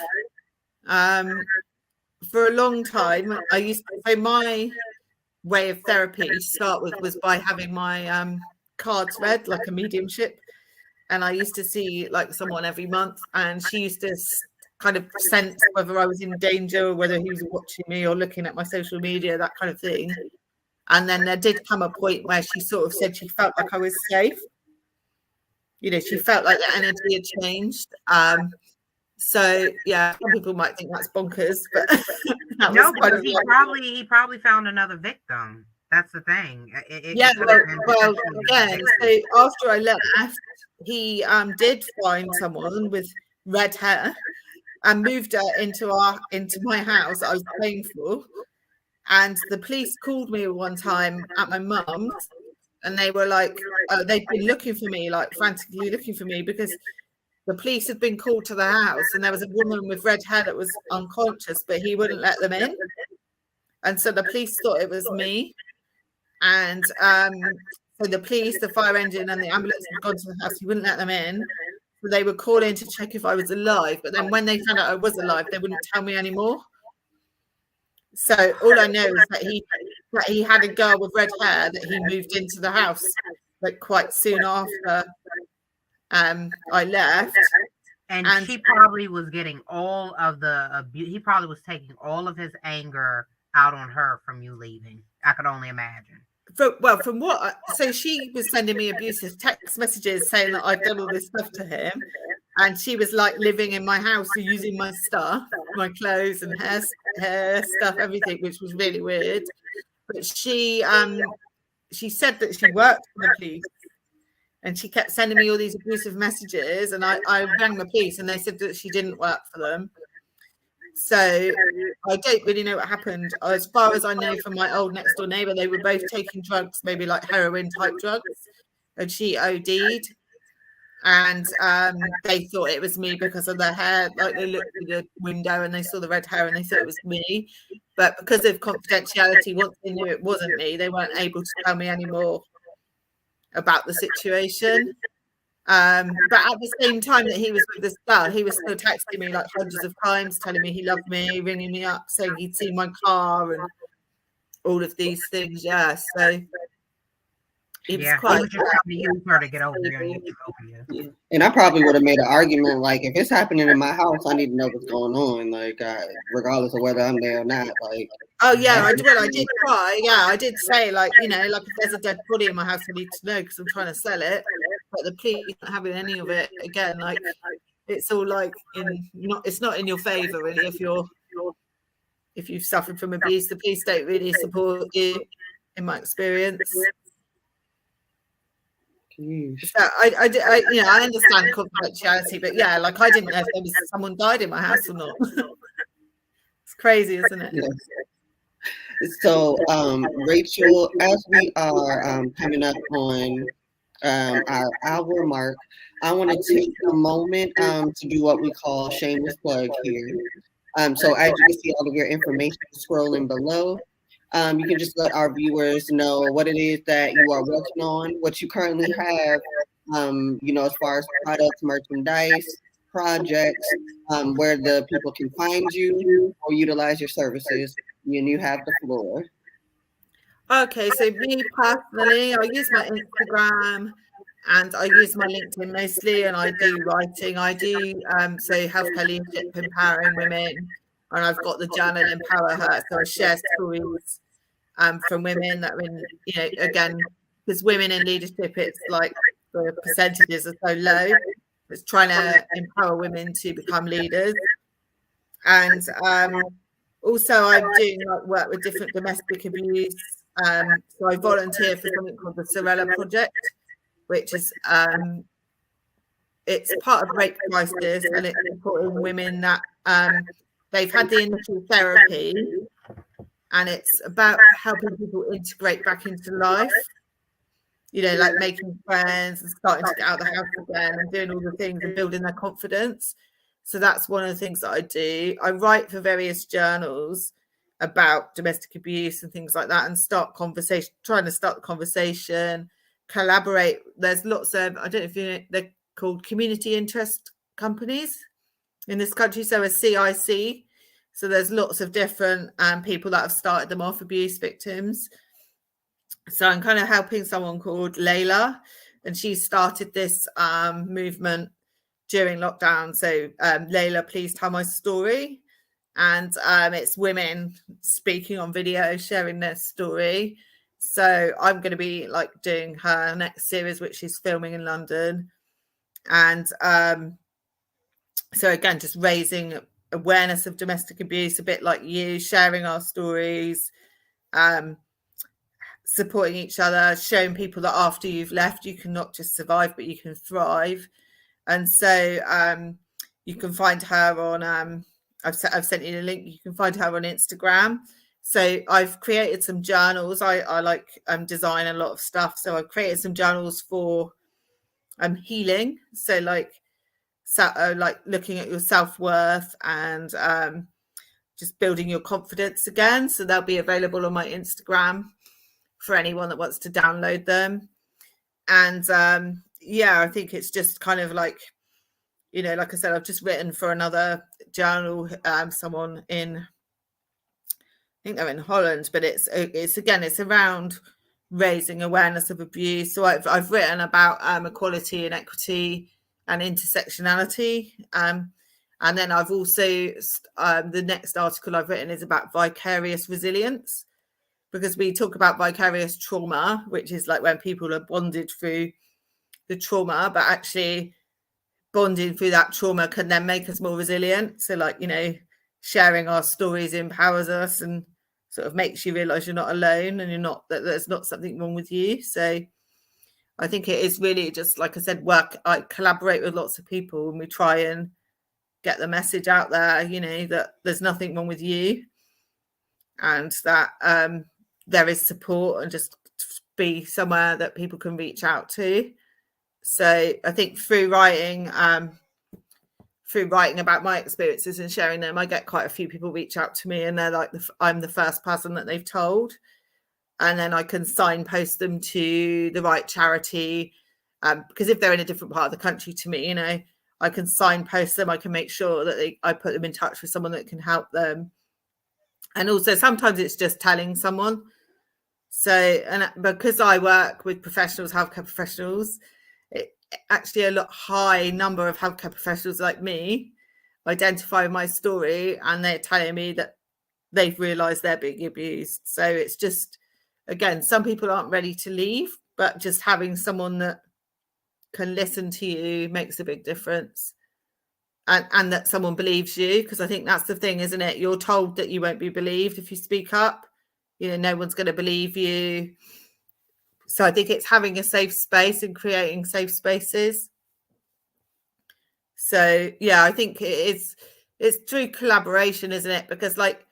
For a long time, my way of therapy to start with was by having my cards read, like a mediumship. And I used to see like someone every month, and she used to kind of sense whether I was in danger, or whether he was watching me or looking at my social media, that kind of thing. And then there did come a point where she sort of said she felt like I was safe. She felt like the energy had changed. So yeah, some people might think that's bonkers, but no, because he probably found another victim. That's the thing. Well, again, so after I left, he did find someone with red hair and moved her into my house that I was paying for. And the police called me one time at my mum's, and they were like, they'd been looking for me, like frantically looking for me, because the police had been called to the house, and there was a woman with red hair that was unconscious, but he wouldn't let them in. And so the police thought it was me. And so the police, the fire engine, and the ambulance had gone to the house. He wouldn't let them in. So they would call in to check if I was alive. But then when they found out I was alive, they wouldn't tell me anymore. So all I know is that he had a girl with red hair that he moved into the house, like quite soon after I left. And she probably was getting all of the abuse. He probably was taking all of his anger out on her from you leaving. I could only imagine. So she was sending me abusive text messages saying that I've done all this stuff to him, and she was like living in my house, using my stuff, my clothes and hair stuff, everything, which was really weird. But she said that she worked for the police, and she kept sending me all these abusive messages, and I rang the police, and they said that she didn't work for them. So I don't really know what happened. As far as I know from my old next door neighbor, they were both taking drugs, maybe like heroin type drugs, and she OD'd. And they thought it was me because of the hair. Like, they looked through the window and they saw the red hair and they thought it was me. But because of confidentiality, once they knew it wasn't me, they weren't able to tell me anymore about the situation. But at the same time that he was with this girl, he was still texting me like hundreds of times, telling me he loved me, ringing me up, saying he'd seen my car and all of these things. Yeah, so it was quite. He was just trying to use her to get over you. And I probably would have made an argument like, if it's happening in my house, I need to know what's going on, like regardless of whether I'm there or not. Like, oh yeah, I did try. Yeah, I did say like, like if there's a dead body in my house, I need to know because I'm trying to sell it. But the police aren't having any of it. Again, like it's all like it's not in your favor really. If you've suffered from abuse, the police don't really support you, in my experience. So I understand confidentiality, but yeah, like I didn't know if someone died in my house or not. It's crazy, isn't it? Yes. So, Rachel, as we are coming up on our hour mark, I want to take a moment to do what we call shameless plug here. So as you can see all of your information scrolling below, you can just let our viewers know what it is that you are working on, what you currently have, as far as products, merchandise, projects, where the people can find you or utilize your services, and you have the floor. Okay, so me personally, I use my Instagram and I use my LinkedIn mostly, and I do writing. I do so healthcare leadership, empowering women, and I've got the journal EmpowHER, so I share stories from women that are in, again, because women in leadership, it's like the percentages are so low. It's trying to empower women to become leaders. And Also, I'm doing like work with different domestic abuse. So I volunteer for something called the Sorella Project, which is it's part of rape crisis, and it's supporting women that they've had the initial therapy, and it's about helping people integrate back into life. You know, like making friends and starting to get out of the house again and doing all the things and building their confidence. So that's one of the things that I do. I write for various journals about domestic abuse and things like that, and trying to start the conversation, collaborate. There's lots of, I don't know if you know, they're called community interest companies in this country. So a CIC. So there's lots of different people that have started them off, abuse victims. So I'm kind of helping someone called Layla, and she started this movement during lockdown. So Layla, please tell my story. And it's women speaking on video, sharing their story. So I'm going to be like doing her next series, which she's filming in London. And so again, just raising awareness of domestic abuse, a bit like you, sharing our stories, supporting each other, showing people that after you've left, you can not just survive, but you can thrive. And so you can find her on, I've sent you a link. You can find her on Instagram. So I've created some journals. I like design a lot of stuff. So I've created some journals for healing. So like looking at your self-worth and just building your confidence again. So they'll be available on my Instagram for anyone that wants to download them. And I think it's just kind of like, you know, like I said, I've just written for another journal, someone in, I think they're in Holland, but it's again, it's around raising awareness of abuse. So I've written about equality and equity and intersectionality. And then I've also, the next article I've written is about vicarious resilience, because we talk about vicarious trauma, which is like when people are bonded through the trauma, but actually bonding through that trauma can then make us more resilient. So like, you know, sharing our stories empowers us and sort of makes you realize you're not alone and that there's not something wrong with you. So I think it is really just, like I said, I collaborate with lots of people and we try and get the message out there, you know, that there's nothing wrong with you and that there is support, and just be somewhere that people can reach out to. So I think through writing about my experiences and sharing them, I get quite a few people reach out to me, and they're like, I'm the first person that they've told. And then I can signpost them to the right charity. Because if they're in a different part of the country to me, you know, I can signpost them. I can make sure that I put them in touch with someone that can help them. And also sometimes it's just telling someone. So, and because I work with professionals, healthcare professionals, actually a high number of healthcare professionals like me identify my story, and they're telling me that they've realized they're being abused. So it's just, again, some people aren't ready to leave, but just having someone that can listen to you makes a big difference. And that someone believes you, because I think that's the thing, isn't it? You're told that you won't be believed if you speak up. You know, no one's going to believe you. So I think it's having a safe space and creating safe spaces. So yeah, I think it's through collaboration, isn't it? Because like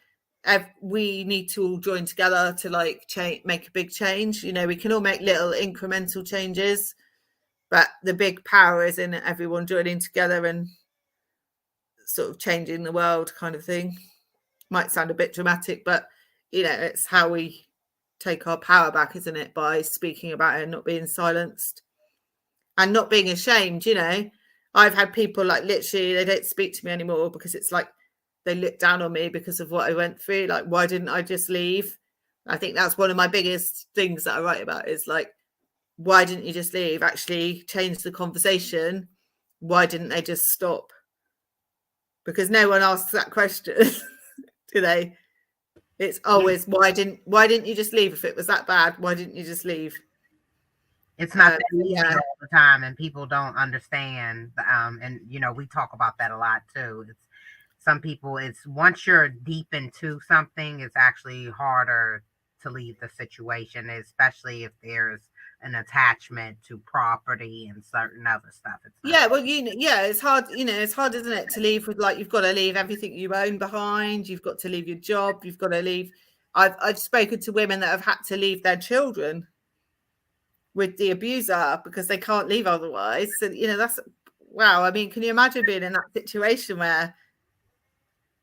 we need to all join together to like make a big change. You know, we can all make little incremental changes, but the big power is in everyone joining together and sort of changing the world, kind of thing. Might sound a bit dramatic, but you know, it's how we take our power back, isn't it? By speaking about it and not being silenced and not being ashamed. You know, I've had people like literally they don't speak to me anymore because it's like they look down on me because of what I went through. Like, why didn't I just leave? I think that's one of my biggest things that I write about, is like, why didn't you just leave? Actually change the conversation. Why didn't they just stop? Because no one asks that question, do they? It's always, why didn't you just leave? If it was that bad, why didn't you just leave? It's not that easy all the time, and people don't understand. And you know, we talk about that a lot too. some people, it's once you're deep into something, it's actually harder to leave the situation, especially if there's an attachment to property and certain other stuff. It's not. Yeah, well, it's hard, it's hard, isn't it, to leave with, like, you've got to leave everything you own behind, you've got to leave your job, you've got to leave. I've spoken to women that have had to leave their children with the abuser because they can't leave otherwise. So, that's, wow. I mean, can you imagine being in that situation where,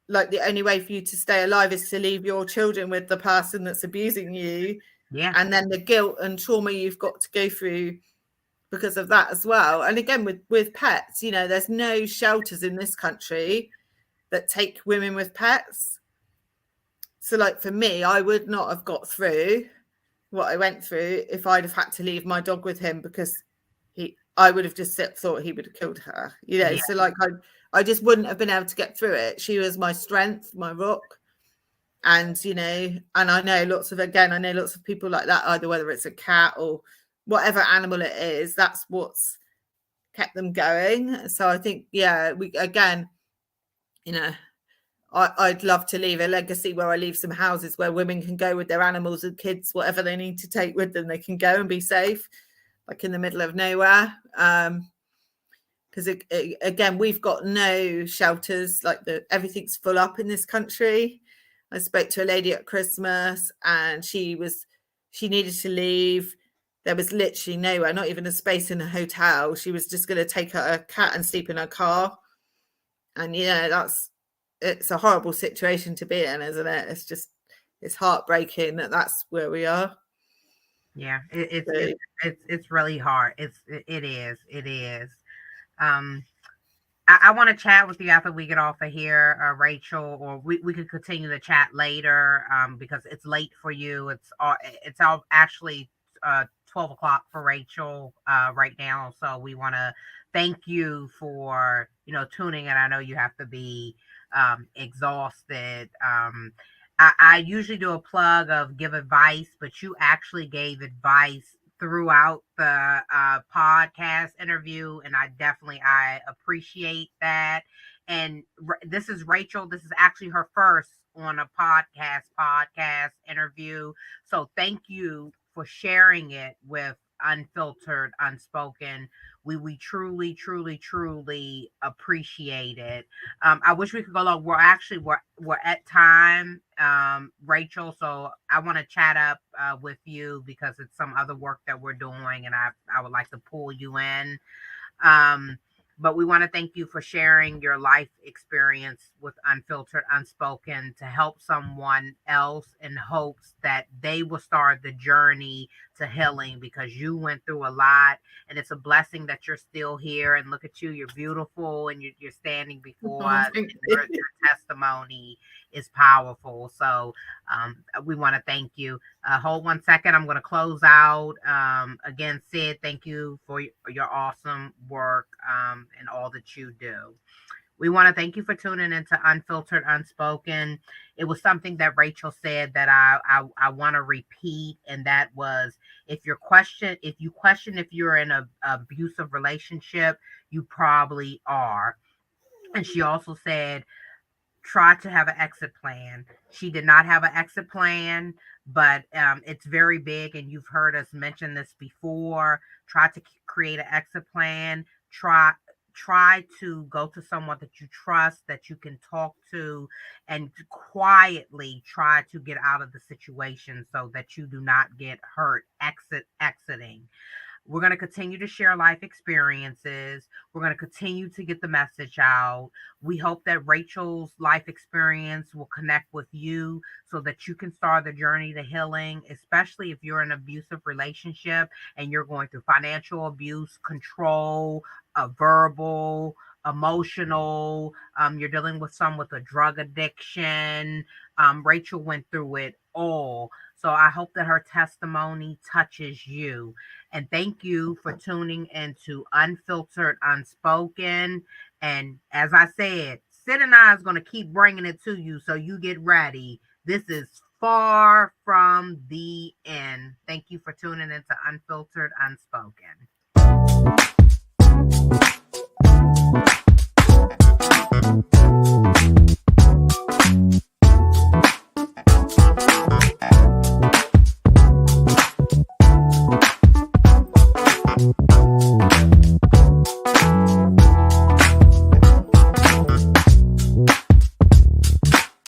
like, the only way for you to stay alive is to leave your children with the person that's abusing you? Yeah. And then the guilt and trauma you've got to go through because of that as well. And again, with pets, there's no shelters in this country that take women with pets. So, like, for me, I would not have got through what I went through if I'd have had to leave my dog with him, because I would have just thought he would have killed her. Yeah. So, like, I just wouldn't have been able to get through it. She was my strength, my rock. And, and I know lots of people like that, either whether it's a cat or whatever animal it is, that's what's kept them going. So I think, I'd love to leave a legacy where I leave some houses where women can go with their animals and kids, whatever they need to take with them, they can go and be safe, like in the middle of nowhere. Because again, we've got no shelters, like everything's full up in this country. I spoke to a lady at Christmas and she needed to leave. There was literally nowhere, not even a space in a hotel. She was just going to take her cat and sleep in her car. And it's a horrible situation to be in, isn't it? It's heartbreaking that that's where we are. Yeah, it's really hard. It is. I want to chat with you after we get off of here, Rachel, or we could continue the chat later, because it's late for you. It's all actually 12 o'clock for Rachel right now. So we want to thank you for tuning in. I know you have to be exhausted. I usually do a plug of give advice, but you actually gave advice throughout the podcast interview, and I appreciate that. And this is Rachel. This is actually her first on a podcast interview. So thank you for sharing it with Unfiltered Unspoken. We truly, truly, truly appreciate it. I wish we could go long. We're at time, Rachel. So I want to chat up with you because it's some other work that we're doing, and I would like to pull you in. But we want to thank you for sharing your life experience with Unfiltered Unspoken to help someone else in hopes that they will start the journey to healing, because you went through a lot, and it's a blessing that you're still here. And look at you, you're beautiful, and you're standing before us. And your testimony is powerful. So we want to thank you. Hold 1 second. I'm going to close out. Again, Sid, thank you for your awesome work and all that you do. We want to thank you for tuning into Unfiltered Unspoken. It was something that Rachel said that I want to repeat, and that was, if you question if you're in an abusive relationship, you probably are. And she also said, try to have an exit plan. She did not have an exit plan, but it's very big, and you've heard us mention this before. Try to create an exit plan. Try to go to someone that you trust, that you can talk to, and quietly try to get out of the situation so that you do not get hurt exiting. We're going to continue to share life experiences. We're going to continue to get the message out. We hope that Rachel's life experience will connect with you so that you can start the journey to healing, especially if you're in an abusive relationship and you're going through financial abuse, control, verbal, emotional. You're dealing with some with a drug addiction. Rachel went through it all. So I hope that her testimony touches you. And thank you for tuning into Unfiltered Unspoken. And as I said, Sid and I is going to keep bringing it to you, so you get ready. This is far from the end. Thank you for tuning into Unfiltered Unspoken.